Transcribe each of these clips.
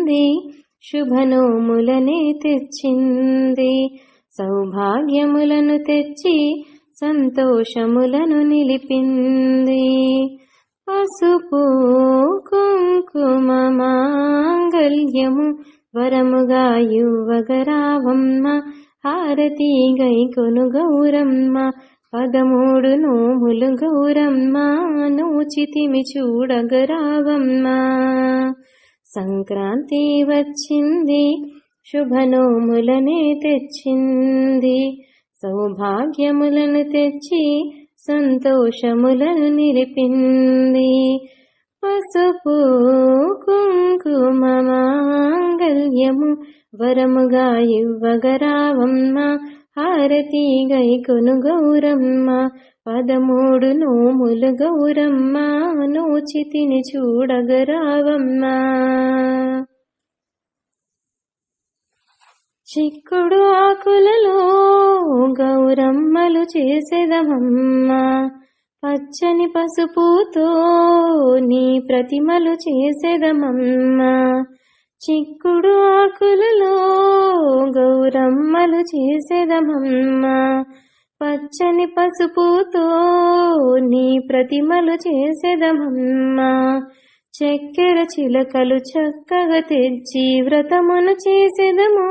తెచ్చింది, శుభనోములనే తెచ్చింది. సౌభాగ్యములను తెచ్చి సంతోషములను నిలిపింది. పసుపు కుంకుమ మాంగళ్యము వరముగా యువగరావమ్మ, హారతి గైకొను గౌరమ్మ. 13 నోములు గౌరమ్మ, నోచితిమి చూడగరావమ్మ. సంక్రాంతి వచ్చింది, శుభనోములనే తెచ్చింది. సౌభాగ్యములను తెచ్చి సంతోషములను నిలిపింది. పసుపు కుంకుమ మాంగళ్యము వరముగా యువగరావమ్మ, హారతి గైకొను గౌరమ్మ. 13 నోములు గౌరమ్మ, నోచితిని చూడగరావమ్మ. చిక్కుడు ఆకులలో గౌరమ్మలు చేసెదమమ్మ, పచ్చని పసుపుతో నీ ప్రతిమలు చేసెదమమ్మ. చిక్కుడు ఆకులలో గౌరమ్మలు చేసెదమమ్మ, పచ్చని పసుపుతో నీ ప్రతిమలు చేసెదమమ్మ. చక్కెర చిలకలు చక్కగా తెచ్చి వ్రతమును చేసెదము,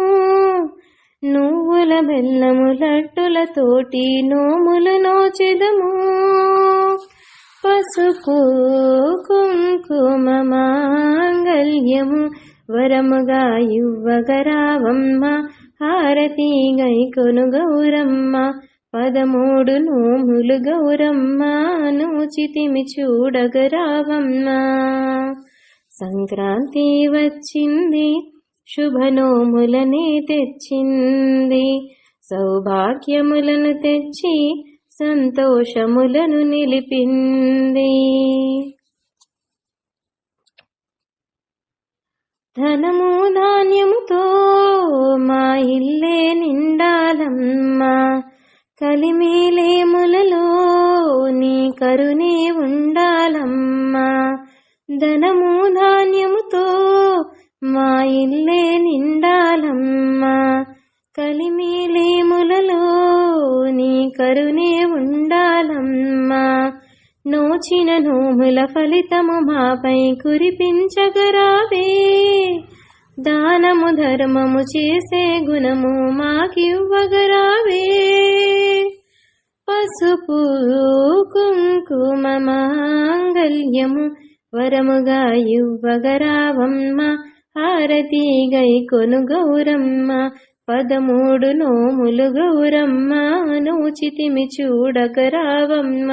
నువ్వుల బెల్లము లడ్డులతోటి నోములు నోచెదము. పసుపు కుంకుమ మాంగళ్యము వరముగా యువగరావమ్మ, హారతి గైకొను గౌరమ్మ. 13 నోములు గౌరమ్మ, నోచితిమి చూడగరావమ్మ. సంక్రాంతి వచ్చింది, శుభనోములనే తెచ్చింది. సౌభాగ్యములను తెచ్చి సంతోషములను నిలిపింది. ధనము ధాన్యముతో మా ఇల్లే నిండాలమ్మ, కలిమిలేములలో నీ కరుణే ఉండాలమ్మ. ధనము ధాన్యముతో మా ఇల్లే నిండాలమ్మ, కలిమిలేములలో నీ కరుణే ఉండాలమ్మ. నోచిన నోముల ఫలితము మాపై కురిపించగరావే, దానము ధర్మము చేసే గుణము మాకివ్వగరావే. పసుపు కుంకుమ మాంగళ్యము వరముగా యువగరావమ్మ, హారతి గైకొను గౌరమ్మ. 13 నోములు గౌరమ్మ, నోచితిమి చూడగరావమ్మ.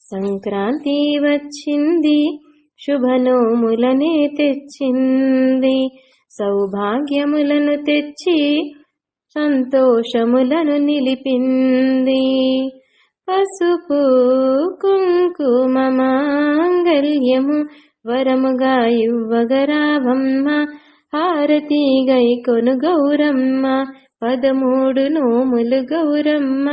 సంక్రాంతి వచ్చింది, శుభనోములనే తెచ్చింది. సౌభాగ్యములను తెచ్చి సంతోషములను నిలిపింది. పసుపు కుంకుమ మాంగళ్యము వరముగా యువగరావమ్మ, హారతి గైకొను గౌరమ్మ. 13 నోములు గౌరమ్మ.